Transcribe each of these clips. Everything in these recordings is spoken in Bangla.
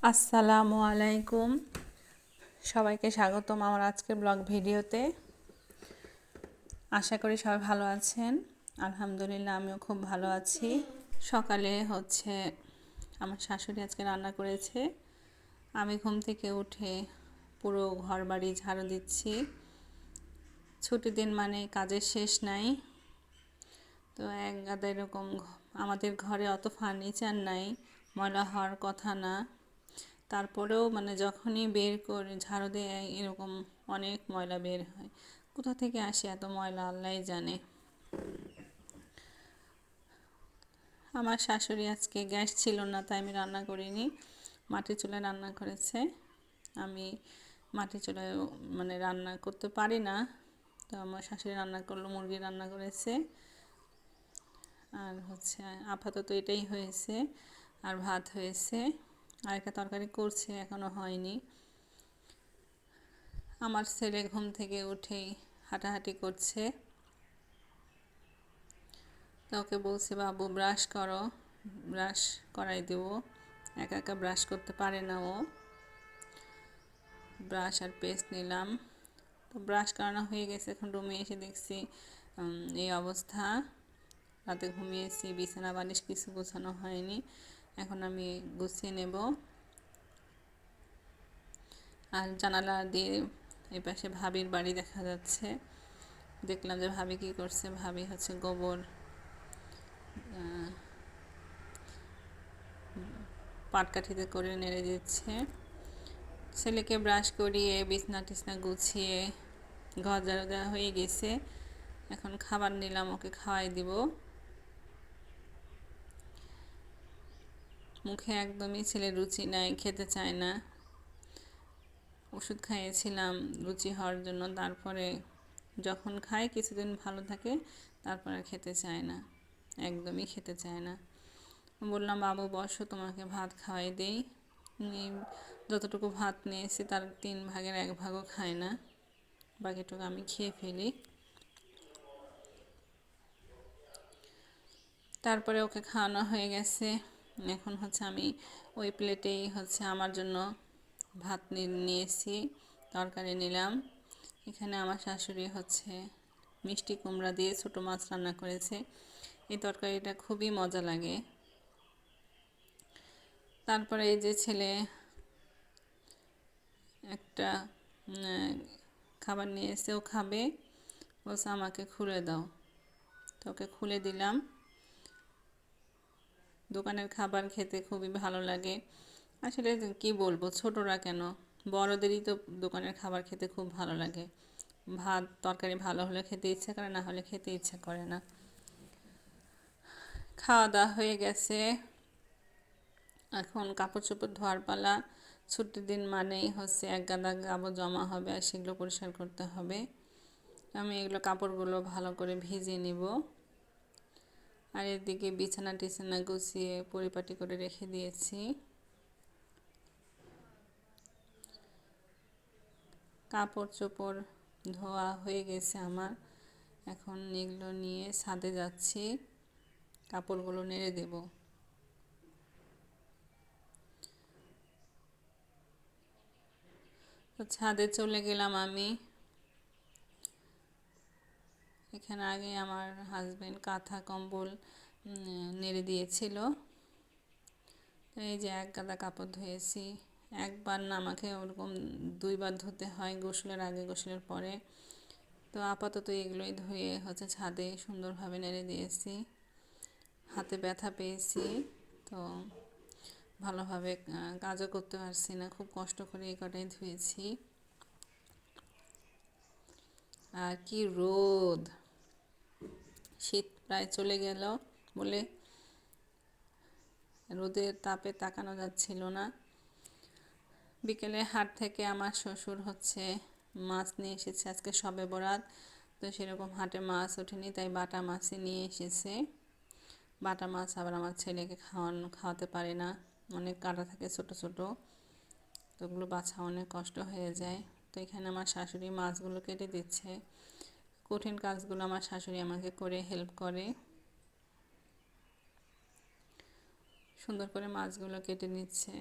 আসসালামু আলাইকুম, সবাইকে স্বাগতম আমার আজকের ব্লগ ভিডিওতে। আশা করি সবাই ভালো আছেন। আলহামদুলিল্লাহ আমিও খুব ভালো আছি। সকালে আমার শাশুড়ি আজকে রান্না করেছে। আমি ঘুম থেকে উঠে পুরো ঘর বাড়ি ঝাড়ু দিচ্ছি। ছুটির দিন মানে কাজের শেষ নাই। তো এক গাদা এরকম আমাদের ঘরে অত ফার্নিচার নাই, ময়লা হওয়ার কথা না। তারপরেও যখনই বের করে ঝাড়ু দিয়ে এরকম অনেক ময়লা বের হয়। কোথা থেকে আসে এত ময়লা আল্লাহই জানে। আমার শাশুড়ি আজকে গ্যাস ছিল না, তাই আমি রান্না করিনি, মাটির চুলায় রান্না করেছে। আমি মাটির চুলায় রান্না করতে পারি না, তো আমার শাশুড়ি রান্না করলো, মুরগি রান্না করেছে। আর আপাতত এটাই হয়েছে। আর ভাত হয়েছে, আর একটা তরকারি করছে, এখনও হয়নি। আমার ছেলে ঘুম থেকে উঠেই হাঁটাহাঁটি করছে। তো ওকে বলছে, বাবু ব্রাশ করো, ব্রাশ করাই দেবো। একা একা ব্রাশ করতে পারে না ও। ব্রাশ আর পেস্ট নিলাম, তো ব্রাশ করানো হয়ে গেছে। এখন রুমে এসে দেখছি এই অবস্থা। রাতে ঘুমিয়েছি, বিছানা বালিশ কিছু গোছানো হয়নি। এখন আমি গুছিয়ে নেব। আর জানালা দিয়ে এই পাশে ভাবির বাড়ি দেখা যাচ্ছে। দেখলাম যে ভাবি কী করছে। ভাবি গোবর পাটকাঠিতে করে নেড়ে দিচ্ছে। ছেলেকে ব্রাশ করিয়ে বিছনা টিছনা গুছিয়ে ঘর ঝাড়ু দেওয়া হয়ে গেছে। এখন খাবার নিলাম, ওকে খাওয়াই দিব। মুখে একদমই ছেলে রুচি নাই, খেতে চায় না। ওষুধ খাইয়েছিলাম রুচি হওয়ার জন্য, তারপরে যখন খায় কিছুদিন ভালো থাকে, তারপরে খেতে চায় না, একদমই খেতে চায় না। বললাম, বাবু বসো, তোমাকে ভাত খাওয়াই দেই। যতটুকু ভাত নিয়েছি তার 3 ভাগের 1 ভাগও খায় না, বাকিটুকু আমি খেয়ে ফেলি। তারপরে ওকে খাওয়ানো হয়ে গেছে। এখন আমি ওই প্লেটেই আমার জন্য ভাত নিয়েছি, তরকারি নিলাম। এখানে আমার শাশুড়ি মিষ্টি কুমড়া দিয়ে ছোটো মাছ রান্না করেছে। এই তরকারিটা খুবই মজা লাগে। তারপরে এই যে ছেলে একটা খাবার নিয়ে এসে ও খাবে, বলছে আমাকে খুলে দাও, তো ওকে খুলে দিলাম। দোকানের খাবার খেতে খুবই ভালো লাগে। আসলে কি বলবো, ছোটরা কেন, বড়দেরই তো দোকানের খাবার খেতে খুব ভালো লাগে। ভাত তরকারি ভালো হলে খেতে ইচ্ছা করে, না হলে খেতে ইচ্ছা করে না। খাওয়া দাওয়া হয়ে গেছে, এখন কাপড় চোপড় ধোয়ার পালা। ছুটির দিন মানেই এক গাদা কাপড় জমা হবে, আর সেগুলো পরিষ্কার করতে হবে। আমি এগুলো কাপড়গুলো ভালো করে ভিজিয়ে নিব। আর এদিকে বিছানা টিছানা গুছিয়ে পরিপাটি করে রেখে দিয়েছি। কাপড় চোপড় ধোয়া হয়ে গেছে আমার। এখন এগুলো নিয়ে ছাদে যাচ্ছি, কাপড়গুলো নেড়ে দেব। তো ছাদে চলে গেলাম আমি। এখানে আগে আমার হাজবেন্ড কাঁথা কম্বল নেড়ে দিয়েছিল। তো এই যে 1 গাদা কাপড় ধুয়েছি। একবার না, আমাকে ওরকম 2 বার ধুতে হয়, গোসলের আগে গোসলের পরে। তো আপাতত এগুলোই ধুয়ে ছাদে সুন্দরভাবে নেড়ে দিয়েছি। হাতে ব্যথা পেয়েছি, তো ভালোভাবে কাজও করতে পারছি না, খুব কষ্ট করে এই কটাই ধুয়েছি। আর কি রোদ, শীত প্রায় চলে গেল বলে রোদের তাপে তাকানো যাচ্ছিল না। বিকেলে হাট থেকে আমার শ্বশুর মাছ নিয়ে এসেছে, আজকে শবে বরাত, তো সেরকম হাটে মাছ ওঠেনি, তাই বাটা মাছই নিয়ে এসেছে। বাটা মাছ আবার আমার ছেলেকে খাওয়াতে পারে না, অনেক কাঁটা থাকে ছোট ছোট, তো ওগুলো বাছা অনেক কষ্ট হয়ে যায়। তো এখানে আমার শাশুড়ি মাছগুলো কেটে দিচ্ছে। কঠিন কাজগুলো আমার শাশুড়ি আমাকে করে হেল্প করে। সুন্দর করে মাছগুলো কেটে নিচ্ছে।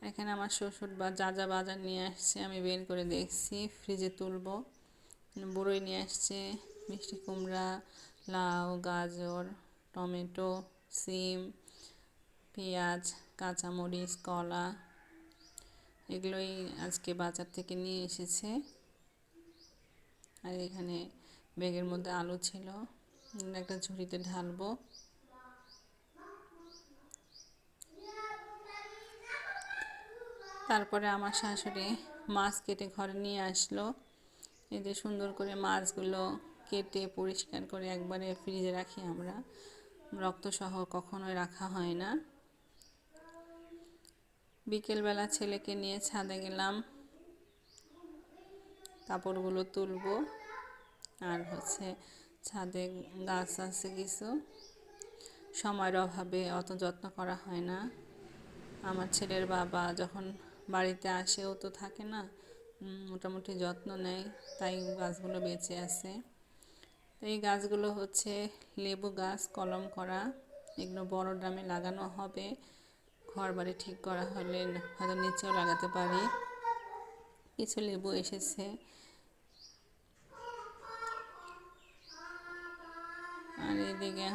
এখানে আমার শ্বশুর বা যা যা বাজার নিয়ে আসছে আমি বের করে দেখছি, ফ্রিজে তুলবো। বড়ই নিয়ে আসছে, মিষ্টি কুমড়া, লাউ, গাজর, টমেটো, সিম, পেঁয়াজ, কাঁচামরিচ, কলা, এগুলোই আজকে বাজার থেকে নিয়ে এসেছে। আর এখানে ব্যাগের মধ্যে আলু ছিল, একটা ঝুড়িতে ঢালবো। তারপরে আমার শাশুড়ি মাছ কেটে ঘরে নিয়ে আসলো। এই যে সুন্দর করে মাছগুলো কেটে পরিষ্কার করে একবারে ফ্রিজে রাখি আমরা, রক্তসহ কখনোই রাখা হয় না। বিকেলবেলা ছেলেকে নিয়ে ছাদে গেলাম, কাপড়গুলো তুলবো। আর ছাদে গাছ আছে কিছু, সময়ের অভাবে অত যত্ন করা হয় না। আমার ছেলের বাবা যখন বাড়িতে আসেও তো থাকে না, মোটামুটি যত্ন নেয়, তাই গাছগুলো বেঁচে আছে। তো এই গাছগুলো লেবু গাছ, কলম করা। এগুলো বড় ড্রামে লাগানো হবে, ঘর বাড়ি ঠিক করা হলে হয়তো নিচেও লাগাতে পারি। কিছু লেবু এসেছে। আর এদিকে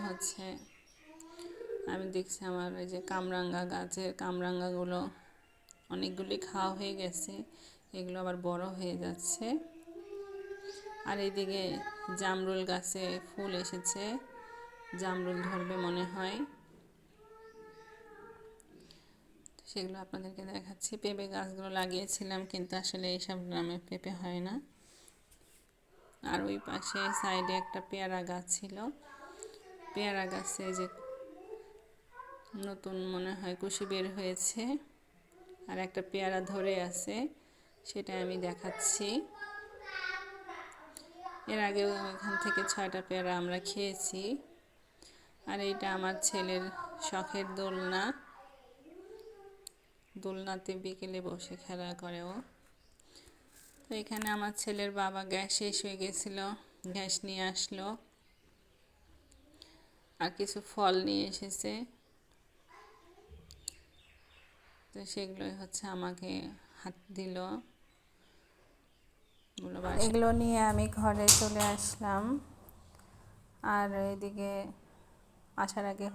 আমি দেখছি আমার এই যে কামরাঙ্গা গাছের কামরাঙ্গাগুলো অনেকগুলি খাওয়া হয়ে গেছে, এগুলো আবার বড় হয়ে যাচ্ছে। আর এইদিকে জামরুল গাছে ফুল এসেছে, জামরুল ধরবে মনে হয়, সেগুলো আপনাদেরকে দেখাচ্ছি। পেঁপে গাছগুলো লাগিয়েছিলাম, কিন্তু আসলে এইসব গ্রামে পেঁপে হয় না। আর ওই পাশে সাইডে একটা পেয়ারা গাছ ছিল, পেয়ারা গাছে যে নতুন মনে হয় কুশি বের হয়েছে, আর একটা পেয়ারা ধরে আছে, সেটা আমি দেখাচ্ছি। এর আগেও এখান থেকে 6টা পেয়ারা আমরা খেয়েছি। আর এইটা আমার ছেলের শখের দোলনা, দোলনাতে বিকেলে বসে খেলা করে ও। তো এখানে আমার ছেলের বাবা গ্যাস শেষ হয়ে গেছিল, গ্যাস নিয়ে আসলো, আর কিছু ফল নিয়ে এসেছে। তো সেগুলোই আমাকে হাত দিল। এগুলো নিয়ে আমি ঘরে চলে আসলাম। আর এদিকে আসার আগে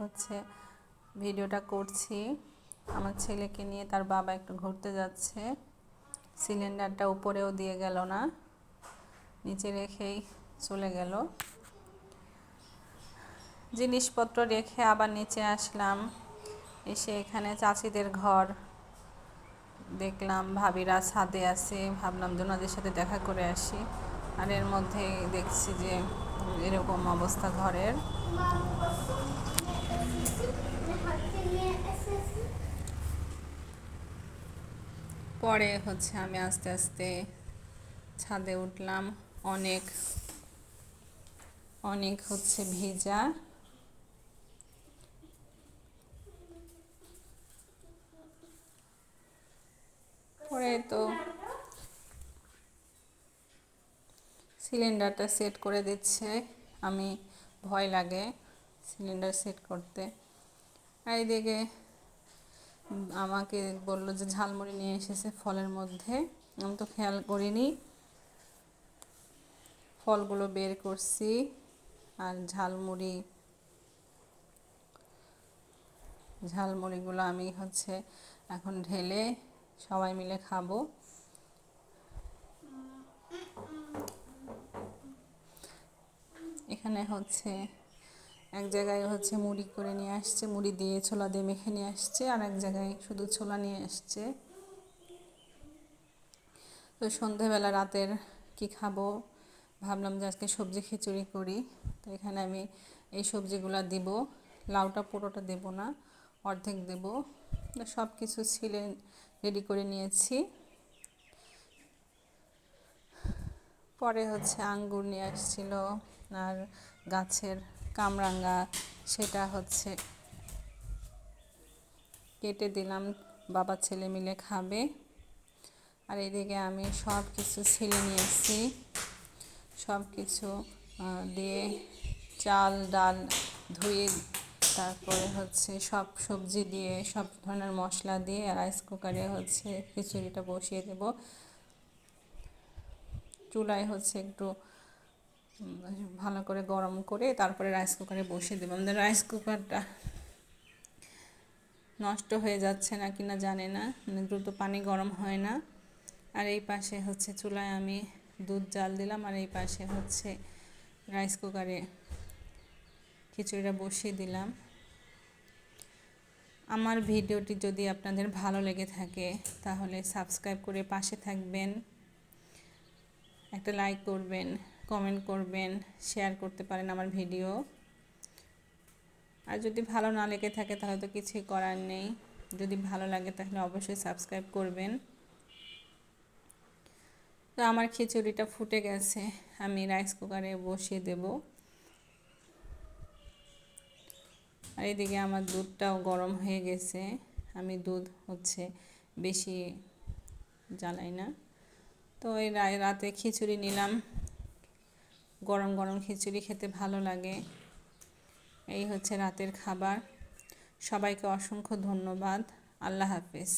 ভিডিওটা করছি, আমার ছেলেকে নিয়ে তার বাবা একটু ঘুরতে যাচ্ছে। সিলিন্ডারটা উপরেও দিয়ে গেল না, নিচে রেখেই চলে গেল। জিনিসপত্র রেখে আবার নিচে আসলাম, এসে এখানে চাচিদের ঘর দেখলাম, ভাবিরা ছাদে আছে, ভাবলাম ওনাদের সাথে দেখা করে আসি। আর এর মধ্যে দেখছি যে এরকম অবস্থা ঘরের। পরে আমি আস্তে আস্তে ছাদে উঠলাম, অনেক অনেক ভিজা। পরে তো সিলিন্ডারটা সেট করে দিচ্ছে, আমি ভয় লাগে সিলিন্ডার সেট করতে। আর এইদিকে আমাকে বললো যে ঝালমুড়ি নিয়ে এসেছে ফলের মধ্যে, আমি তো খেয়াল করিনি। ফলগুলো বের করছি, আর ঝালমুড়িগুলো আমি এখন ঢেলে সবাই মিলে খাবো। এখানে এক জায়গায় মুড়ি করে নিয়ে আসছে, মুড়ি দিয়ে ছোলা দিয়ে মেখে নিয়ে আসছে, আর এক জায়গায় শুধু ছোলা নিয়ে আসছে। তো সন্ধেবেলা রাতের কি খাবো, ভাবলাম যে আজকে সবজি খিচুড়ি করি। তো এখানে আমি এই সবজিগুলো দিব, লাউটা পুরোটা দেব না, অর্ধেক দেব। সব কিছু ছিলে রেডি করে নিয়েছি। পরে আঙ্গুর নিয়ে আসছিল, আর গাছের কামরাঙ্গা, সেটা কেটে দিলাম, বাবা ছেলে মিলে খাবে। আর এদিকে আমি সব কিছু ছিলে নিয়েছি, সব কিছু দিয়ে চাল ডাল ধুয়ে তারপরে হচ্ছে সব সবজি দিয়ে সব ধরনের মশলা দিয়ে রাইস কুকারে হচ্ছে খিচুড়িটা বসিয়ে দেব। চুলায় হচ্ছে একটু ভালো করে গরম করে তারপরে রাইস কুকারে বসিয়ে দেবো। আমাদের রাইস কুকারটা নষ্ট হয়ে যাচ্ছে না কিনা জানি না, দ্রুত পানি গরম হয় না। আর এই পাশে হচ্ছে চুলায় আমি দুধ জাল দিলাম, আর এই পাশে হচ্ছে রাইস কুকারে খিচুড়িটা বসিয়ে দিলাম। আমার ভিডিওটি যদি আপনাদের ভালো লেগে থাকে তাহলে সাবস্ক্রাইব করে পাশে থাকবেন, একটা লাইক করবেন, কমেন্ট করবেন, শেয়ার করতে পারেন আমার ভিডিও। আর যদি ভালো না লেগে থাকে তাহলে তো কিছুই করার নেই, যদি ভালো লাগে তাহলে অবশ্যই সাবস্ক্রাইব করবেন। তো আমার খিচুড়িটা ফুটে গেছে, আমি রাইস কুকারে বসিয়ে দেব। আর এদিকে আমার দুধটাও গরম হয়ে গেছে, আমি দুধ হচ্ছে বেশি জ্বালাই না। তো এই রাতে খিচুড়ি নিলাম, গরম গরম খিচুড়ি খেতে ভালো লাগে। এই হচ্ছে রাতের খাবার। সবাইকে অসংখ্য ধন্যবাদ। আল্লাহ হাফেজ।